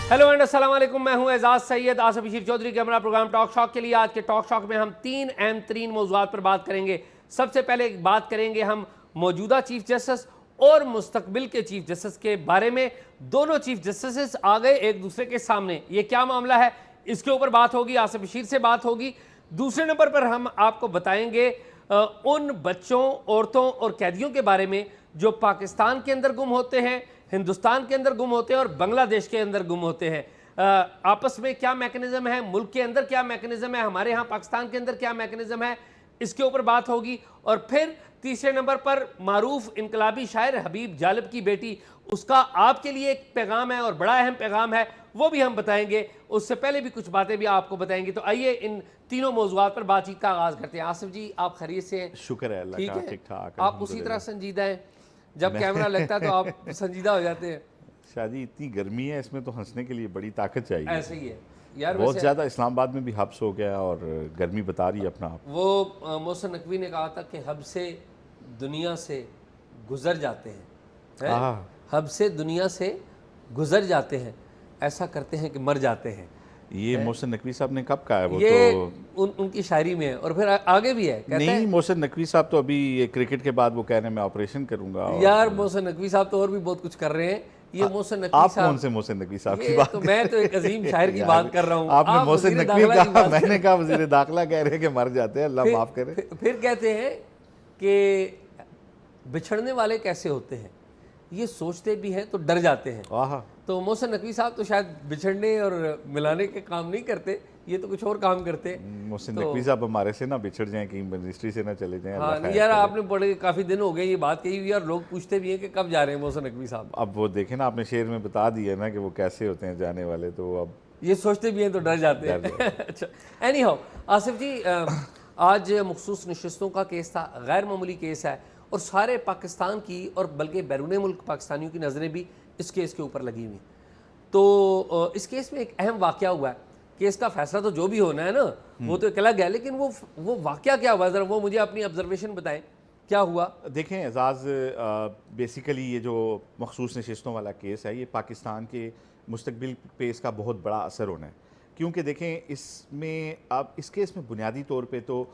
Hello and अस्सलाम वालेकुम, मैं हूं एजाज सैयद। आसिफ बशीर चौधरी के हमारा प्रोग्राम टॉक शॉक के लिए। आज के टॉक शॉक में हम तीन अहम तरीन मौज़ूआत पर बात करेंगे। सबसे पहले बात करेंगे हम मौजूदा चीफ जस्टिस और मुस्तकबिल के चीफ जस्टिस के बारे में। दोनों चीफ जस्टिस आ गए एक दूसरे के सामने, ये क्या मामला है, इसके ऊपर बात होगी, आसिफ बशीर से बात होगी। दूसरे नंबर पर हम आपको बताएंगे उन बच्चों, औरतों और कैदियों के बारे में जो पाकिस्तान के अंदर गुम होते हैं, हिंदुस्तान के अंदर गुम होते हैं और बांग्लादेश के अंदर गुम होते हैं। आपस में क्या मैकेनिज्म है, मुल्क के अंदर क्या मैकेनिज्म है, हमारे यहाँ पाकिस्तान के अंदर क्या मैकेनिज्म है, इसके ऊपर बात होगी। और फिर तीसरे नंबर पर मारूफ इनकलाबी शायर हबीब जालिब की बेटी, उसका आपके लिए एक पैगाम है और बड़ा अहम पैगाम है, वो भी हम बताएंगे। उससे पहले भी कुछ बातें भी आपको बताएंगे। तो आइए इन तीनों मौज़ूआत पर बातचीत का आगाज़ करते हैं। आसिफ जी, आप खैरियत से हैं? शुक्र है अल्लाह का, ठीक ठाक। आप उसी तरह संजीदा हैं, जब कैमरा लगता है तो आप संजीदा हो जाते हैं। शादी इतनी गर्मी है, इसमें तो हंसने के लिए बड़ी ताकत चाहिए। ऐसे ही है यार। बहुत ज़्यादा इस्लामाबाद में भी हब्स हो गया और गर्मी बता रही है अपना आप। वो मोहसिन नकवी ने कहा था कि हब से दुनिया से गुजर जाते हैं, हब से दुनिया से गुजर जाते हैं, ऐसा करते हैं कि मर जाते हैं। ये मोहसिन नकवी साहब ने कब कहा है? वो ये तो उनकी शायरी में है और फिर आगे भी है। नहीं, मोहसिन नकवी साहब तो अभी ये क्रिकेट के बाद वो कह रहे हैं मैं ऑपरेशन करूंगा। यार मोहसिन नकवी साहब तो और भी बहुत कुछ कर रहे हैं। ये मोहसिन नकवी आप साहब, कौन से मोहसिन नकवी साहब की बात? तो मैं तो एक अजीम शायर की बात कर रहा हूँ। आपने मोहसिन वज़ीर नकवी दाखिला की कहा, बात मैंने कहा वज़ीर दाखिला कह रहे हैं कि मर जाते हैं, अल्लाह माफ करे। फिर कहते हैं कि बिछड़ने वाले कैसे होते हैं, ये सोचते भी हैं तो डर जाते हैं। तो मोहसिन नकवी साहब तो शायद बिछड़ने और मिलाने के काम नहीं करते, ये तो कुछ और काम करते हैं। मोहसिन नकवी साहब हमारे से ना बिछड़ जाएं, कहीं मिनिस्ट्री से ना चले जाएं। हाँ नहीं यार, आपने बड़े काफ़ी दिन हो गए ये बात कही हुई, और लोग पूछते भी हैं कि कब जा रहे हैं मोहसिन नकवी साहब। अब वो देखें ना, आपने शेर में बता दिया ना कि वो कैसे होते हैं जाने वाले, तो अब ये सोचते भी हैं तो डर जाते हैं। अच्छा, एनी हाउ आसिफ जी, आज मखसूस नशिस्तों का केस था, गैर मामूली केस है और सारे पाकिस्तान की और बल्कि बैरून मुल्क पाकिस्तानियों की नज़रें भी इस केस के ऊपर लगी हुई हैं। तो इस केस में एक अहम वाक़या हुआ है। केस का फैसला तो जो भी होना है ना, वो तो एक अलग है, लेकिन वो वाक़या क्या हुआ, ज़रा वो मुझे अपनी ऑब्जर्वेशन बताएं, क्या हुआ? देखें एजाज़, बेसिकली ये जो मखसूस नशिस्तों वाला केस है, ये पाकिस्तान के मुस्तकबिल पे इसका बहुत बड़ा असर होना है। क्योंकि देखें, इसमें अब इस केस में बुनियादी तौर पे तो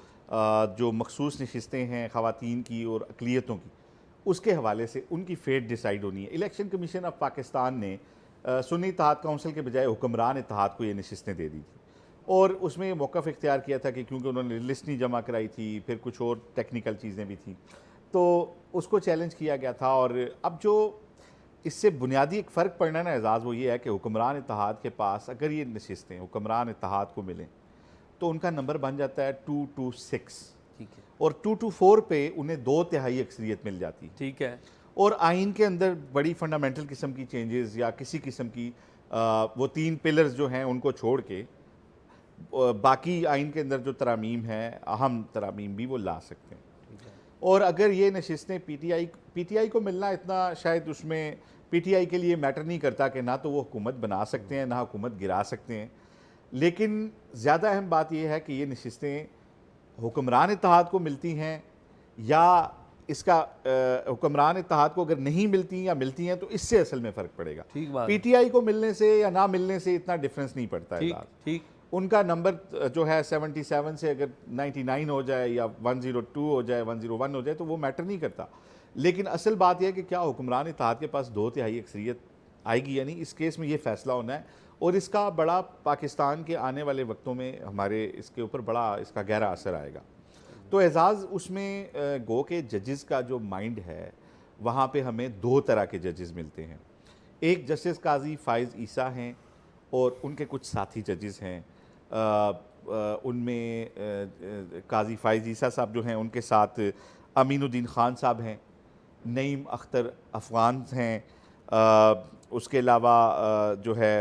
जो मखसूस नशिस्तें हैं ख़वातीन की और अक़लियतों की, उसके हवाले से उनकी फेट डिसाइड होनी है। इलेक्शन कमीशन ऑफ पाकिस्तान ने सुन्नी इत्तेहाद काउंसिल के बजाय हुक्मरान इत्तेहाद को ये नशिस्तें दे दी थी और उसमें मौक़िफ़ इख्तियार किया था कि क्योंकि उन्होंने लिस्ट नहीं जमा कराई थी, फिर कुछ और टेक्निकल चीज़ें भी थी, तो उसको चैलेंज किया गया था। और अब जो इससे बुनियादी एक फ़र्क पड़ना है ना एजाज़, वो ये है कि हुक्मरान इत्तेहाद के पास अगर ये नशिस्तें हुक्मरान इत्तेहाद को मिलें तो उनका नंबर बन जाता है 226, ठीक है, और 224 पे उन्हें 2/3 अक्सरियत मिल जाती है, ठीक है। और आइन के अंदर बड़ी फंडामेंटल किस्म की चेंजेस या किसी किस्म की वो 3 पिलर्स जो हैं उनको छोड़ के बाकी आइन के अंदर जो तरामीम है, अहम तरामीम भी वो ला सकते हैं। और अगर ये नशिस्तें पीटीआई को मिलना इतना शायद उसमें पीटीआई के लिए मैटर नहीं करता कि ना तो वो हुकूमत बना सकते हैं ना हुकूमत गिरा सकते हैं, लेकिन ज़्यादा अहम बात यह है कि ये नशिस्तें हुक्मरान इत्तेहाद को मिलती हैं या इसका हुक्मरान इत्तेहाद को अगर नहीं मिलती या मिलती हैं तो इससे असल में फ़र्क पड़ेगा। ठीक बात। पीटीआई को मिलने से या ना मिलने से इतना डिफरेंस नहीं पड़ता है। ठीक, उनका नंबर जो है 77 से अगर 99 हो जाए या 102 हो जाए, 101 हो जाए, तो वो मैटर नहीं करता। लेकिन असल बात यह है कि क्या हुक्मरान इत्तेहाद के पास 2/3 अक्सरियत आएगी या नहीं, इस केस में ये फ़ैसला होना है। और इसका बड़ा पाकिस्तान के आने वाले वक्तों में हमारे इसके ऊपर बड़ा इसका गहरा असर आएगा। तो एजाज़, उसमें गो के जजेस का जो माइंड है, वहाँ पे हमें 2 तरह के जजेस मिलते हैं। एक जस्टिस काजी फ़ाइज़ ईसा हैं और उनके कुछ साथी जजेस हैं। उनमें काजी फ़ाइज़ ईसा साहब जो हैं, उनके साथ अमीनुद्दीन ख़ान साहब हैं, नईम अख्तर अफ़गान हैं, उसके अलावा जो है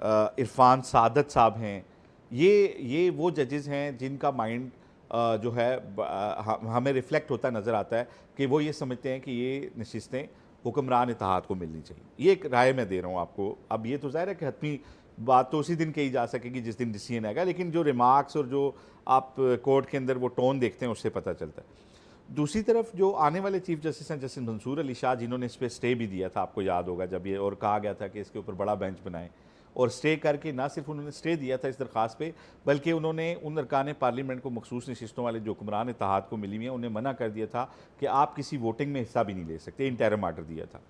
इरफ़ान सादत साहब हैं। ये वो जजेस हैं जिनका माइंड जो है हमें रिफ़्लेक्ट होता नज़र आता है कि वो ये समझते हैं कि ये नशिस्तें हुक्मरान इत्तेहाद को मिलनी चाहिए। ये एक राय मैं दे रहा हूँ आपको। अब ये तो ज़ाहिर है कि हतमी बात तो उसी दिन कही जा सकेगी जिस दिन डिसीजन आएगा, लेकिन जो रिमार्क्स और जो आप कोर्ट के अंदर वो टोन देखते हैं उससे पता चलता है। दूसरी तरफ जो आने वाले चीफ जस्टिस हैं, जस्टिस मंसूर अली शाह, जिन्होंने इस पर स्टे भी दिया था, आपको याद होगा जब ये, और कहा गया था कि इसके ऊपर बड़ा बेंच बनाएं, और स्टे करके ना सिर्फ उन्होंने स्टे दिया था इस दरख्वास्त पे, बल्कि उन्होंने उन अरकान पार्लियामेंट को मखसूस नशिस्तों वाले जो हुक्मरान इत्तेहाद को मिली हुई हैं उन्हें मना कर दिया था कि आप किसी वोटिंग में हिस्सा भी नहीं ले सकते, इंटरिम आर्डर दिया था।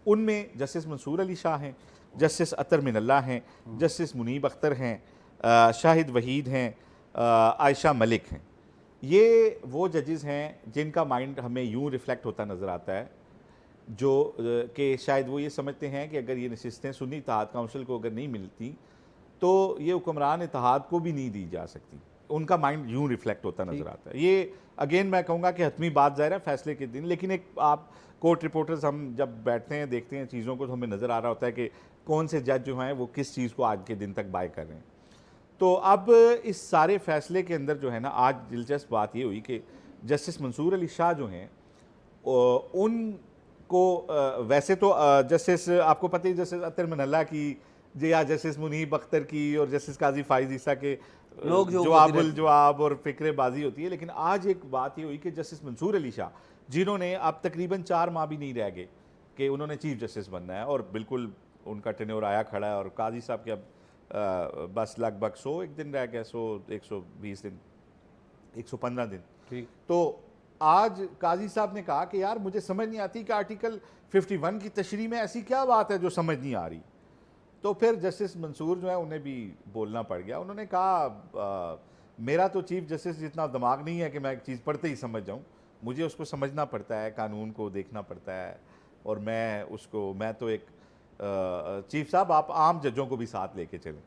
उनमें जस्टिस मंसूर अली शाह हैं, जस्टिस अतर मिनल्ला हैं, जस्टिस मुनीब अख्तर हैं, शाहिद वहीद हैं, आयशा मलिक हैं। ये वो जजेस हैं जिनका माइंड हमें यूं रिफ्लेक्ट होता नज़र आता है जो कि शायद वो ये समझते हैं कि अगर ये नशिस्तें सुन्नी इत्तेहाद काउंसिल को अगर नहीं मिलती तो ये हुक्मरान इत्तेहाद को भी नहीं दी जा सकती। उनका माइंड यूं रिफ्लेक्ट होता नज़र आता है। ये अगेन मैं कहूँगा कि हतमी बात ज़ाहिर है फैसले के दिन, लेकिन एक आप कोर्ट रिपोर्टर्स हम जब बैठते हैं देखते हैं चीज़ों को तो हमें नज़र आ रहा होता है कि कौन से जज जो हैं वो किस चीज़ को आज के दिन तक बाय कर रहे हैं। तो अब इस सारे फैसले के अंदर जो है ना, आज दिलचस्प बात ये हुई कि जस्टिस मंसूर अली शाह जो हैं उनको वैसे तो जस्टिस आपको पता ही जस्टिस अतर मिनल्ला की या जस्टिस मुनीब अख्तर की और जस्टिस काजी फाइज ईसा के लोग जो जवाबुल जवाब और फिक्रेबाजी होती है, लेकिन आज एक बात ये हुई कि जस्टिस मंसूर अली शाह जिन्होंने अब तकरीबन 4 माह भी नहीं रह गए कि उन्होंने चीफ जस्टिस बनना है और बिल्कुल उनका टेन्योर आया खड़ा है और काजी साहब के अब बस लगभग 101 दिन रह गया, 120 दिन, 115 दिन। ठीक। तो आज काजी साहब ने कहा कि यार मुझे समझ नहीं आती कि आर्टिकल 51 की तशरीह में ऐसी क्या बात है जो समझ नहीं आ रही। तो फिर जस्टिस मंसूर जो है उन्हें भी बोलना पड़ गया। उन्होंने कहा मेरा तो चीफ जस्टिस जितना दिमाग नहीं है कि मैं एक चीज़ पढ़ते ही समझ जाऊँ, मुझे उसको समझना पड़ता है, कानून को देखना पड़ता है और मैं तो एक चीफ साहब आप आम जजों को भी साथ लेके चलें।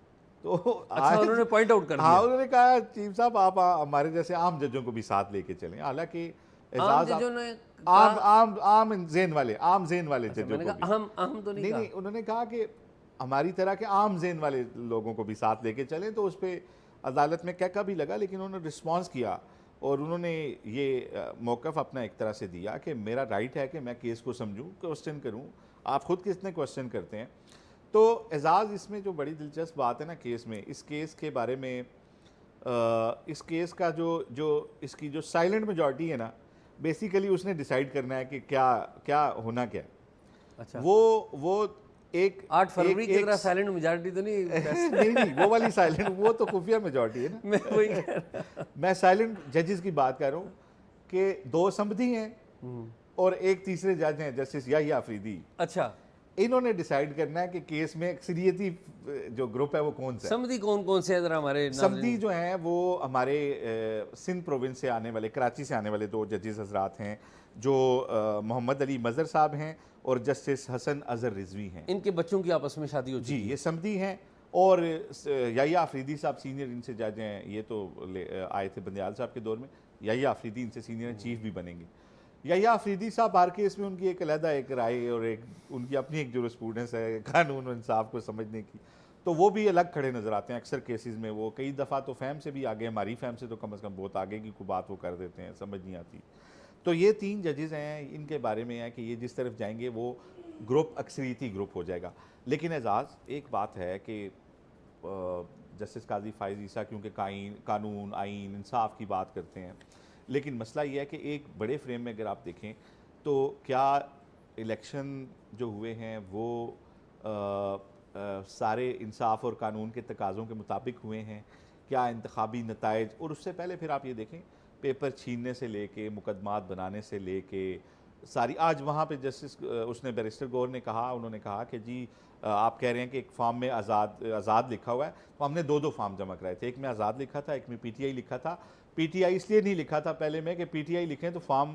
तो अच्छा, उन्होंने पॉइंट आउट कर दिया। हाँ, उन्होंने कहा चीफ साहब आप हमारे जैसे आम जजों को भी साथ लेके चलें। हालांकि आम जजों ने आम जेन वाले जजों को भी। अहम तो नहीं, उन्होंने कहा कि हमारी तरह के आम जेन वाले लोगों को भी साथ लेके चलें। तो उस पर अदालत में कहका भी लगा, लेकिन उन्होंने रिस्पॉन्स किया और उन्होंने ये मौक़िफ़ अपना एक तरह से दिया कि मेरा राइट है कि मैं केस को समझूं, क्वेश्चन करूं। आप खुद कितने क्वेश्चन करते हैं। तो एजाज़ इसमें जो बड़ी दिलचस्प बात है ना केस में, इस केस के बारे में इस केस का इसकी जो साइलेंट मेजॉरिटी है ना, बेसिकली उसने डिसाइड करना है कि क्या होना क्या है। अच्छा, वो एक 8 फरवरी की तरह साइलेंट मेजॉरिटी तो नहीं नहीं वो वाली साइलेंट, वो तो खुफिया मेजॉरिटी है ना। मैं साइलेंट जजेस की बात कर रहा हूँ कि 2 समधी हैं और एक तीसरे जज हैं जस्टिस याहिया अफरीदी। अच्छा, इन्होंने डिसाइड करना है कि केस में अक्सरियती जो ग्रुप है वो कौन सा है। समधी कौन से जरा हमारे समधी जो हैं वो हमारे सिंध प्रोविंस से आने वाले, कराची से आने वाले 2 जजेस हजरात हैं जो मोहम्मद अली मज़र साहब हैं और जस्टिस हसन अजहर रिजवी हैं। इनके बच्चों की आपस में शादी हो जी, ये समधी हैं। और याहिया अफरीदी साहब सीनियर इनसे जज हैं, ये तो आए थे बंदियाल साहब के दौर में। याहिया अफरीदी इनसे सीनियर चीफ भी बनेंगे। याहिया अफरीदी साहब हर केस में उनकी एक अलहदा एक राय और एक उनकी अपनी एक जुरिस्प्रूडेंस है कानून और इंसाफ को समझने की, तो वो भी अलग खड़े नज़र आते हैं अक्सर केसेस में। वो कई दफ़ा तो फैम से भी आगे, हमारी फैम से तो कम से कम बहुत आगे की कोई बात वो कर देते हैं, समझ नहीं आती। तो ये 3 जजेस हैं, इनके बारे में है कि ये जिस तरफ जाएंगे वो ग्रुप अक्सरियती ग्रुप हो जाएगा। लेकिन एजाज़ एक बात है कि जस्टिस काजी फाइज ईसा क्योंकि कानून, आइन, इंसाफ की बात करते हैं, लेकिन मसला ये है कि एक बड़े फ्रेम में अगर आप देखें तो क्या इलेक्शन जो हुए हैं वो सारे इंसाफ और कानून के तकाज़ों के मुताबिक हुए हैं? क्या इंतखाबी नताइज, और उससे पहले फिर आप ये देखें पेपर छीनने से लेके मुकदमात बनाने से लेके सारी, आज वहाँ पे जस्टिस उसने बैरिस्टर गौर ने कहा, उन्होंने कहा कि जी आप कह रहे हैं कि एक फॉर्म में आज़ाद लिखा हुआ है, तो हमने 2 फॉर्म जमा कराए थे, एक में आज़ाद लिखा था, एक में पीटीआई लिखा था। पीटीआई इसलिए नहीं लिखा था पहले में कि पीटीआई लिखें तो फॉर्म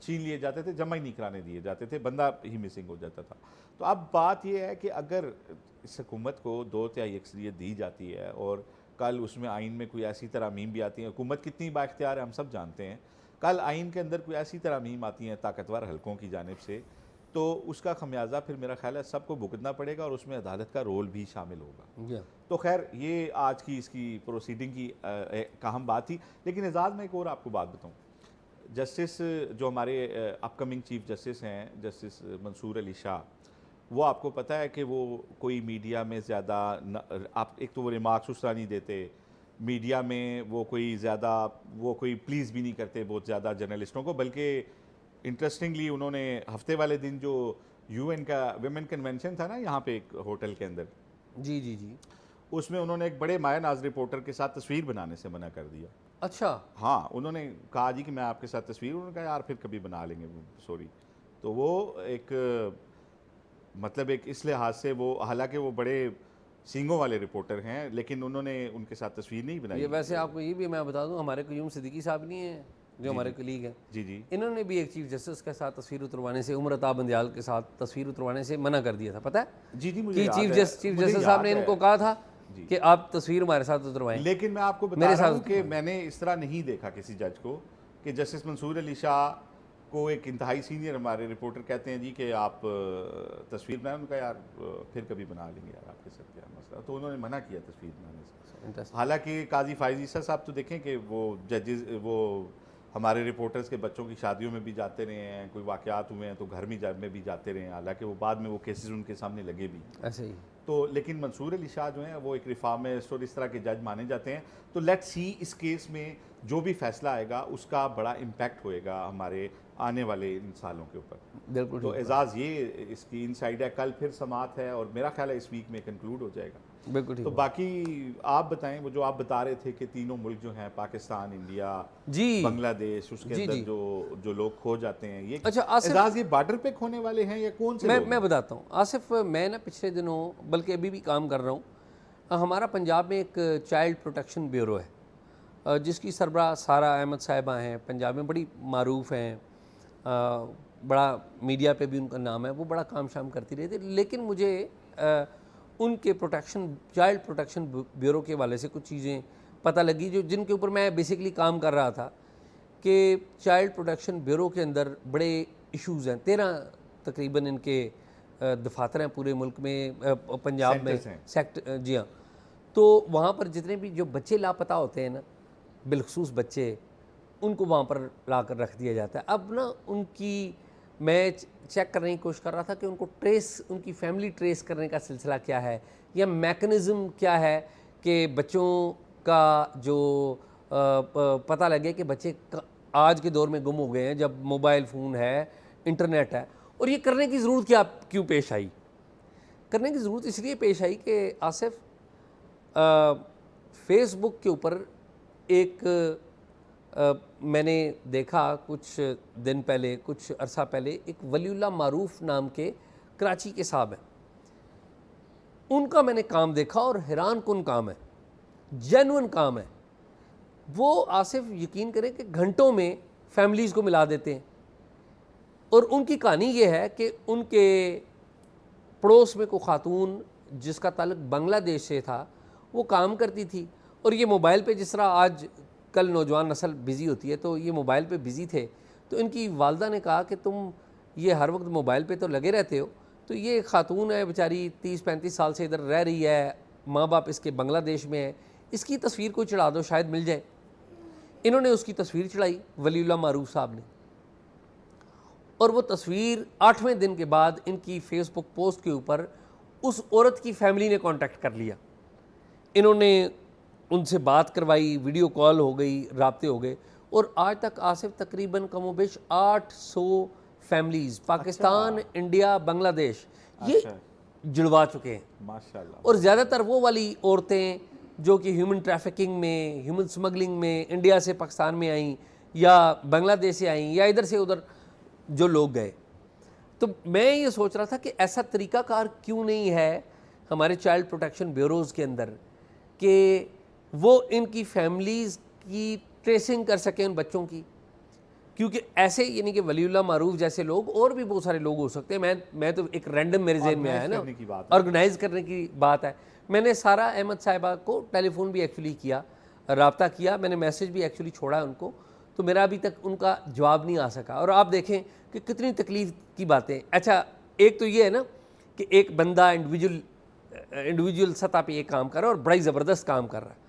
छीन लिए जाते थे, जमा ही नहीं कराने दिए जाते थे, बंदा ही मिसिंग हो जाता था। तो अब बात यह है कि अगर इस हुकूमत को 2/3 अक्सरियत दी जाती है और कल उसमें आइन में कोई ऐसी तरमीम भी आती है, हुकूमत कितनी बाख्तियार है हम सब जानते हैं, कल आइन के अंदर कोई ऐसी तरमीम आती हैं ताकतवर हलकों की जानिब से, तो उसका खमियाजा फिर मेरा ख्याल है सबको भुगतना पड़ेगा और उसमें अदालत का रोल भी शामिल होगा। तो खैर ये आज की इसकी प्रोसीडिंग की अहम बात थी। लेकिन एजाज़ मैं एक और आपको बात बताऊँ, जस्टिस जो हमारे अपकमिंग चीफ जस्टिस हैं जस्टिस मंसूर अली शाह, वो आपको पता है कि वो कोई मीडिया में ज़्यादा आप एक तो वो रिमार्क्स उस तरह नहीं देते, मीडिया में वो कोई प्लीज़ भी नहीं करते बहुत ज़्यादा जर्नलिस्टों को, बल्कि इंटरेस्टिंगली उन्होंने हफ्ते वाले दिन जो UN का विमेन कन्वेंशन था ना यहाँ पे एक होटल के अंदर, जी जी जी। उसमें उन्होंने एक बड़े माया नाज रिपोर्टर के साथ तस्वीर बनाने से मना कर दिया। अच्छा। हाँ, उन्होंने कहा जी कि मैं आपके साथ तस्वीर, उन्होंने कहा यार फिर कभी बना लेंगे, सॉरी। तो वो एक मतलब एक इस लिहाज से वो, हालांकि वो बड़े सींगों वाले रिपोर्टर हैं, लेकिन उन्होंने उनके साथ तस्वीर नहीं बनाई। ये वैसे आपको ये भी मैं बता दूं, हमारे क्यूम सिद्दीकी साहब नहीं है जो हमारे कलीग हैं, जी जी इन्होंने भी एक चीफ जस्टिस के साथ तस्वीर उतरवाने से, उमर अता बंदियाल के साथ तस्वीर उतरवाने से मना कर दिया था, पता है? जी जी, मुझे कि याद चीफ है, जस्टिस साहब ने इनको कहा था जी। कि आप तस्वीर हमारे साथ उतरवाएं। लेकिन मैं आपको बता मेरे रहा साथ हूँ कि मैंने इस तरह नहीं देखा किसी जज को कि जस्टिस मंसूर अली शाह को एक इंतहाई सीनियर हमारे रिपोर्टर कहते हैं जी कि आप तस्वीर बनाएं। उनका यार फिर कभी बना लेंगे यार, आपके साथ क्या मसला, तो उन्होंने मना किया तस्वीर बनाने से। हालांकि काजी फाइज ईसा साहब तो देखें कि वो जजेस, वो हमारे रिपोर्टर्स के बच्चों की शादियों में भी जाते रहे हैं, कोई वाक़यात हुए हैं तो घर में भी जाते रहे हैं, हालांकि वो बाद में वो केसेस उनके सामने लगे भी ऐसे ही। तो। लेकिन मंसूर अली शाह जो हैं वो एक रिफॉर्मिस्ट और इस तरह के जज माने जाते हैं। तो लेट्स सी इस केस में जो भी फैसला आएगा उसका बड़ा इम्पैक्ट होएगा हमारे आने वाले इन सालों के ऊपर। बिल्कुल। तो एजाज़ ये इसकी इनसाइड है, कल फिर समात है और मेरा ख्याल है इस वीक में कंक्लूड हो जाएगा। बिल्कुल ठीक। तो बाकी आप बताएं, वो जो आप बता रहे थे कि तीनों मुल्क जो हैं, पाकिस्तान, इंडिया, जी, बांग्लादेश, उसके अंदर जो लोग खो जाते हैं, ये अच्छा एजाज़ ये बॉर्डर पे खोने वाले हैं या कौन से लोग? मैं बताता हूँ आसिफ, मैं ना पिछले दिनों, बल्कि अभी भी काम कर रहा हूँ, हमारा पंजाब में एक चाइल्ड प्रोटेक्शन ब्यूरो है जिसकी सरबराह सारा अहमद साहिबा हैं, पंजाब में बड़ी मारूफ हैं, बड़ा मीडिया पे भी उनका नाम है, वो बड़ा काम शाम करती रहती है। लेकिन मुझे उनके चाइल्ड प्रोटेक्शन ब्यूरो के वाले से कुछ चीज़ें पता लगी जो जिनके ऊपर मैं बेसिकली काम कर रहा था कि चाइल्ड प्रोटेक्शन ब्यूरो के अंदर बड़े इश्यूज़ हैं। 13 तकरीबन इनके दफातर हैं पूरे मुल्क में, पंजाब में सेक्टर, जी हाँ। तो वहाँ पर जितने भी जो बच्चे लापता होते हैं ना, बिलखसूस बच्चे, उनको वहाँ पर ला कर रख दिया जाता है। अब ना उनकी मैं चेक करने की कोशिश कर रहा था कि उनको उनकी फैमिली ट्रेस करने का सिलसिला क्या है या मैकेनिज़्म क्या है कि बच्चों का जो पता लगे कि बच्चे आज के दौर में गुम हो गए हैं, जब मोबाइल फ़ोन है, इंटरनेट है। और ये करने की ज़रूरत क्यों पेश आई? करने की ज़रूरत इसलिए पेश आई कि आसिफ, फेसबुक के ऊपर एक मैंने देखा कुछ दिन पहले, कुछ अरसा पहले, एक वलीउल्लाह मारूफ नाम के कराची के साहब हैं, उनका मैंने काम देखा और हैरान कुन काम है, जेन्युइन काम है। वो आसिफ यकीन करें कि घंटों में फैमिलीज़ को मिला देते हैं। और उनकी कहानी ये है कि उनके पड़ोस में कोई खातून जिसका ताल्लुक बांग्लादेश से था, वो काम करती थी और ये मोबाइल पे, जिस तरह आज कल नौजवान नस्ल बिज़ी होती है, तो ये मोबाइल पे बिज़ी थे। तो इनकी वालदा ने कहा कि तुम ये हर वक्त मोबाइल पे तो लगे रहते हो, तो ये खातून है बेचारी 30-35 साल से इधर रह रही है, माँ बाप इसके बांग्लादेश में है, इसकी तस्वीर को चढ़ा दो, शायद मिल जाए। इन्होंने उसकी तस्वीर चढ़ाई, वलीउल्लाह मारूफ साहब ने, और वो तस्वीर 8वें दिन के बाद इनकी फेसबुक पोस्ट के ऊपर उस औरत की फैमिली ने कांटेक्ट कर लिया। इन्होंने उनसे बात करवाई, वीडियो कॉल हो गई, राब्ते हो गए, और आज तक आसिफ तकरीबन कमोबेश 800 फैमिलीज़ पाकिस्तान, इंडिया, बांग्लादेश ये जुड़वा चुके हैं माशाल्लाह। और ज़्यादातर वो वाली औरतें जो कि ह्यूमन ट्रैफिकिंग में, ह्यूमन स्मगलिंग में इंडिया से पाकिस्तान में आई या बांग्लादेश से आई या इधर से उधर जो लोग गए। तो मैं ये सोच रहा था कि ऐसा तरीक़ाकार क्यों नहीं है हमारे चाइल्ड प्रोटेक्शन ब्यूरोज़ के अंदर कि वो इनकी फैमिलीज़ की ट्रेसिंग कर सकें उन बच्चों की। क्योंकि ऐसे यानी कि वलीउल्लाह मारूफ जैसे लोग और भी बहुत सारे लोग हो सकते हैं। मैं तो एक रैंडम मेरे ज़हन में आया है ना, ऑर्गेनाइज़ करने की बात है। मैंने सारा अहमद साहिबा को टेलीफोन भी एक्चुअली किया, रब्ता किया, मैंने मैसेज भी एक्चुअली छोड़ा है उनको, तो मेरा अभी तक उनका जवाब नहीं आ सका। और आप देखें कि कितनी तकलीफ़ की बातें। अच्छा, एक तो ये है ना कि एक बंदा इंडिविजुअल सतह पे ये काम कर रहा है और बड़ा ही ज़बरदस्त काम कर रहा है।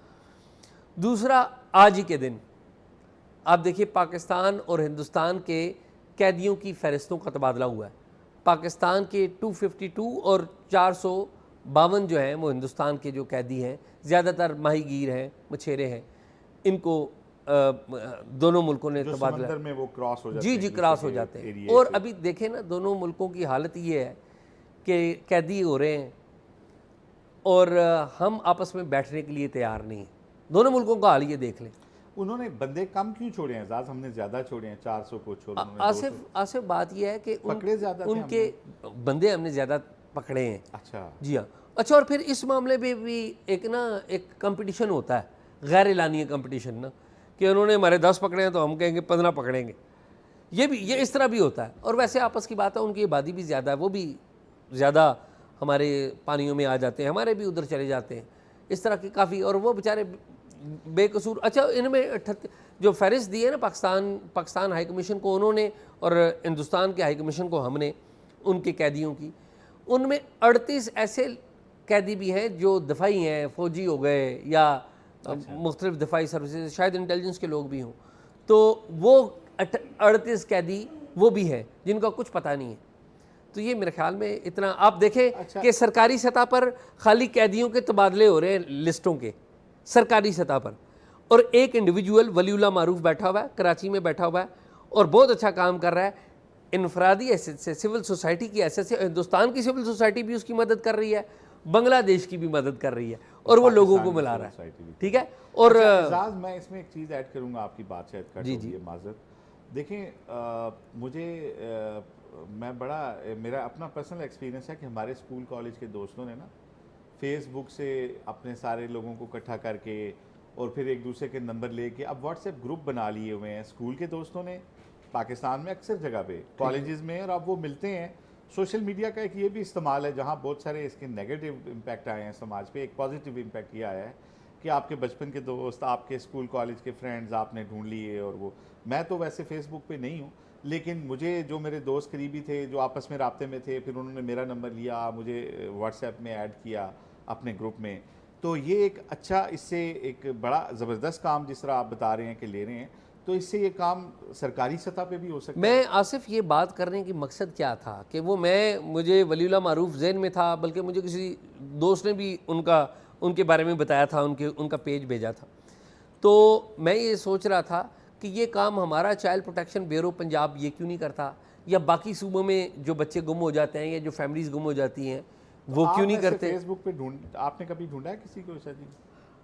दूसरा, आज ही के दिन आप देखिए पाकिस्तान और हिंदुस्तान के कैदियों की फ़हरिस्तों का तबादला हुआ है। पाकिस्तान के 252 और 452 जो हैं वो हिंदुस्तान के जो कैदी हैं, ज़्यादातर माहीगीर हैं, मछेरे हैं, इनको दोनों मुल्कों ने तबादला में वो क्रॉस हो जाते हैं। जी क्रॉस हो जाते हैं। और अभी देखें ना, दोनों मुल्कों की हालत ये है कि कैदी हो रहे हैं, और हम आपस में बैठने के लिए तैयार नहीं हैं। दोनों मुल्कों का हाल ये देख लें। उन्होंने बंदे कम क्यों छोड़े हैं एजाज? हमने ज़्यादा छोड़े हैं, 400 को छोड़ उन्होंने 200। आसिफ बात यह है कि पकड़े ज़्यादा थे उनके बंदे हमने ज़्यादा पकड़े हैं। अच्छा जी हाँ। अच्छा, और फिर इस मामले में भी एक कंपटीशन होता है, गैर एलानिया कंपटीशन ना, कि उन्होंने हमारे 10 पकड़े हैं तो हम कहेंगे 15 पकड़ेंगे। ये इस तरह भी होता है। और वैसे आपस की बात है, उनकी आबादी भी ज़्यादा है, वो भी ज़्यादा हमारे पानियों में आ जाते हैं, हमारे भी उधर चले जाते हैं, इस तरह की काफ़ी। और वो बेचारे बेकसूर। अच्छा, इनमें जो फहरिस्त दी है ना पाकिस्तान हाई कमीशन को उन्होंने और हिंदुस्तान के हाई कमीशन को हमने, उनके कैदियों की, उनमें 38 ऐसे कैदी भी हैं जो दफाई हैं, फ़ौजी हो गए या मुख्तलिफ दफाई सर्विसेज, शायद इंटेलिजेंस के लोग भी हों। तो वो 38 कैदी वो भी हैं जिनका कुछ पता नहीं है। तो ये मेरे ख्याल में इतना आप देखें कि सरकारी सतह पर खाली कैदियों के तबादले हो रहे हैं लिस्टों के, सरकारी सतह पर। और एक इंडिविजुअल वलीउल्लाह मारूफ बैठा हुआ है, कराची में बैठा हुआ है और बहुत अच्छा काम कर रहा है। इनफरादी हैसियत से, सिविल सोसाइटी की हैसियत से हिंदुस्तान की सिविल सोसाइटी भी उसकी मदद कर रही है, बांग्लादेश की भी मदद कर रही है, और वो लोगों को मिला रहा है। ठीक है। और एजाज, मैं इसमें एक चीज़ ऐड करूंगा, आपकी बात शायद कट जी होगी है, माजरत। देखें, मुझे मेरा अपना पर्सनल एक्सपीरियंस है कि हमारे स्कूल कॉलेज के दोस्तों ने ना फेसबुक से अपने सारे लोगों को इकट्ठा करके और फिर एक दूसरे के नंबर लेके अब व्हाट्सएप ग्रुप बना लिए हुए हैं स्कूल के दोस्तों ने, पाकिस्तान में अक्सर जगह पे कॉलेजेस में, और अब वो मिलते हैं। सोशल मीडिया का एक ये भी इस्तेमाल है, जहाँ बहुत सारे इसके नेगेटिव इम्पैक्ट आए हैं समाज पे, एक पॉजिटिव इम्पैक्ट ये आया है कि आपके बचपन के दोस्त, आपके स्कूल कॉलेज के फ्रेंड्स आपने ढूंढ लिए। और वो, मैं तो वैसे फेसबुक पे नहीं हूँ, लेकिन मुझे जो मेरे दोस्त करीबी थे जो आपस में राब्ते में थे, फिर उन्होंने मेरा नंबर लिया, मुझे व्हाट्सएप में ऐड किया अपने ग्रुप में। तो ये एक अच्छा, इससे एक बड़ा ज़बरदस्त काम जिस तरह आप बता रहे हैं कि ले रहे हैं, तो इससे ये काम सरकारी सतह पे भी हो सकता है। मैं आसिफ ये बात करने की मकसद क्या था कि वो मुझे वलीउल्लाह मारूफ ज़हन में था, बल्कि मुझे किसी दोस्त ने भी उनके बारे में बताया था, उनका पेज भेजा था। तो मैं ये सोच रहा था कि ये काम हमारा चाइल्ड प्रोटेक्शन ब्यूरो पंजाब ये क्यों नहीं करता, या बाकी सूबों में जो बच्चे गुम हो जाते हैं या जो फैमिलीज़ गुम हो जाती हैं वो क्यों नहीं करते। फेसबुक पे आपने कभी ढूंढा है किसी को? जी,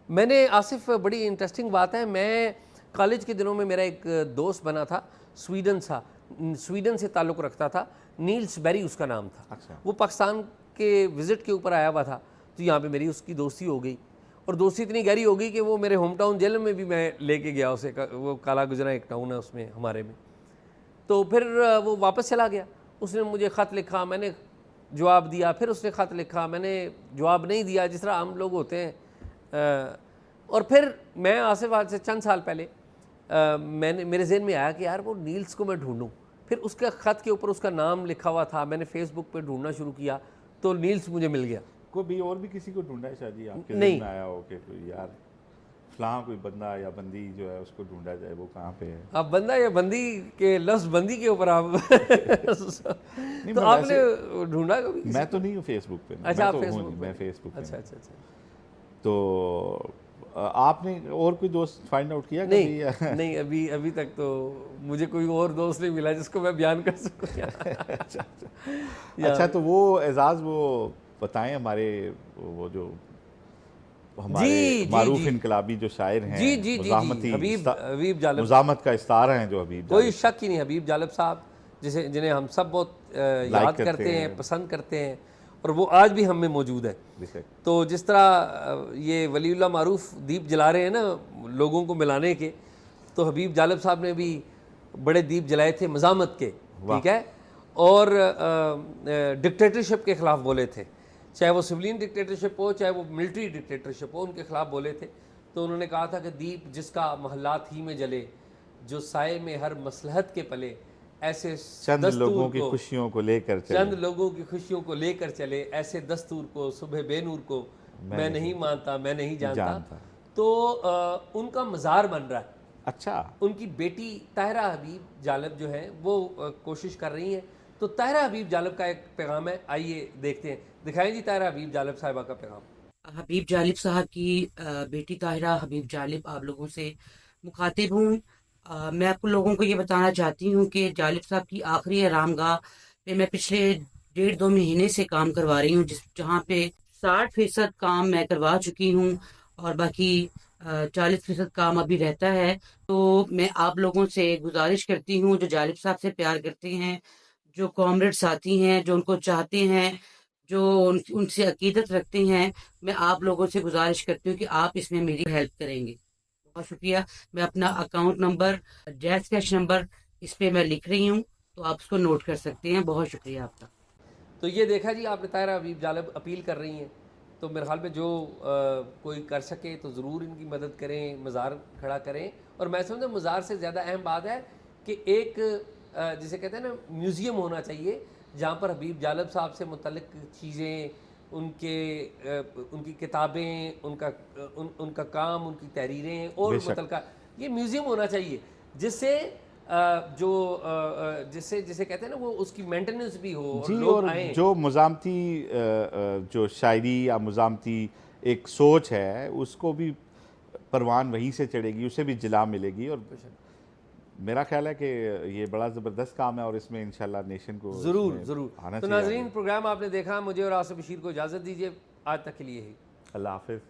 मैंने आसिफ, बड़ी इंटरेस्टिंग बात है, मैं कॉलेज के दिनों में मेरा एक दोस्त बना था, स्वीडन से ताल्लुक़ रखता था, नील्स बेरी उसका नाम था। अच्छा। वो पाकिस्तान के विज़िट के ऊपर आया हुआ था, तो यहाँ पे मेरी उसकी दोस्ती हो गई, और दोस्ती इतनी गहरी हो गई कि वो मेरे होम टाउन जेल में भी मैं लेके गया उसे। वो काला गुजरा एक टाउन है उसमें हमारे में। तो फिर वो वापस चला गया, उसने मुझे ख़त लिखा, मैंने जवाब दिया, फिर उसने ख़त लिखा, मैंने जवाब नहीं दिया, जिस तरह हम लोग होते हैं। और फिर मैं आसिफ आज से चंद साल पहले मेरे जहन में आया कि यार वो नील्स को मैं ढूंढूं। फिर उसके ख़त के ऊपर उसका नाम लिखा हुआ था, मैंने फेसबुक पे ढूंढना शुरू किया तो नील्स मुझे मिल गया। कोई भी और भी किसी को ढूंढा है शादी आपके नहीं। जहन में आया हो कि कोई यार फलां कोई बंदा या बंदी जो है उसको ढूंढा जाए, वो कहाँ पे है? अब बंदा या बंदी के लफ्ज़ बंदी के ऊपर आप तो आपने ढूंढा कभी? मैं तो नहीं हूँ फेसबुक पे। अच्छा, आप मैं फेसबुक पे। अच्छा। तो आपने और कोई दोस्त फाइंड आउट किया नहीं, कभी? नहीं, अभी तक तो मुझे कोई और दोस्त नहीं मिला जिसको मैं बयान कर सकूं। अच्छा, तो वो एजाज, वो बताएं हमारे वो जो हमारे मारूफ इनकलाबी जो शायर हैं, जी, हबीब जालिब, मुजामत का इस्तारा हैं जो हबीब, कोई शक ही नहीं, हबीब जालिब साहब जिन्हें हम सब बहुत याद करते हैं, पसंद करते हैं, और वो आज भी हम में मौजूद है। तो जिस तरह ये वलीउल्लाह मारूफ दीप जला रहे हैं ना लोगों को मिलाने के, तो हबीब जालिब साहब ने भी बड़े दीप जलाए थे मज़ामत के, ठीक है, और डिक्टेटरशिप के ख़िलाफ़ बोले थे, चाहे वो सिविलियन डिक्टेटरशिप हो चाहे वो मिलिट्री डिक्टेटरशिप हो, उनके ख़िलाफ़ बोले थे। तो उन्होंने कहा था कि दीप जिसका महल्लात ही में जले, जो साए में हर मसलहत के पले, ऐसे चंद लोगों की खुशियों को लेकर चले, ऐसे दस्तूर को सुबह बेनूर को मैं नहीं मानता, मैं नहीं जानता। तो उनका मज़ार बन रहा है। अच्छा, उनकी बेटी ताहिरा हबीब जालिब जो है वो कोशिश कर रही हैं। तो ताहिरा हबीब जालिब का एक पैगाम है, आइए देखते हैं, दिखाएं जी ताहिरा हबीब जालिब साहिबा का पैगाम। हबीब जालिब साहब की बेटी ताहिरा हबीब जालिब आप लोगों से मुखातिब हूँ। मैं आपको लोगों को ये बताना चाहती हूँ कि जालिब साहब की आखिरी आरामगाह पे मैं पिछले 1.5-2 महीने से काम करवा रही हूँ, जहाँ पे 60% काम मैं करवा चुकी हूँ और बाकी 40% काम अभी रहता है। तो मैं आप लोगों से गुजारिश करती हूँ, जो जालिब साहब से प्यार करते हैं, जो कॉमरेड साथी हैं, जो उनको चाहते हैं, जो उनसे अकीदत रखते हैं, मैं आप लोगों से गुजारिश करती हूँ कि आप इसमें मेरी हेल्प करेंगे। बहुत शुक्रिया। मैं अपना account number, jazz cash number इस पे मैं लिख रही हूँ, तो आप उसको नोट कर सकते हैं। बहुत शुक्रिया आपका। तो ये देखा जी आपने, ताहिरा हबीब जालिब अपील कर रही हैं, तो मेरे ख्याल में जो कोई कर सके तो ज़रूर इनकी मदद करें, मज़ार खड़ा करें। और मैं समझता हूँ मज़ार से ज़्यादा अहम बात है कि एक जिसे कहते हैं ना म्यूज़ियम होना चाहिए, जहाँ पर हबीब जालिब साहब से मुतल्लिक चीज़ें, उनकी किताबें, उनका काम, उनकी तहरीरें और बेशक। मुतल्लिका ये म्यूज़ियम होना चाहिए, जिससे जिससे जिसे कहते हैं ना वो उसकी मेंटेनेंस भी हो और जी, लोग और आएँ। जो मुज़ामती जो शायरी या मुज़ामती एक सोच है, उसको भी परवान वहीं से चढ़ेगी, उसे भी जिला मिलेगी। और मेरा ख्याल है कि ये बड़ा ज़बरदस्त काम है और इसमें इंशाल्लाह नेशन को ज़रूर इसमें ज़रूर। आना तो चाहिए नाजरीन, आगे। प्रोग्राम आपने देखा, मुझे और आसिफ बशीर को इजाज़त दीजिए, आज तक के लिए ही। अल्लाह हाफ़िज़।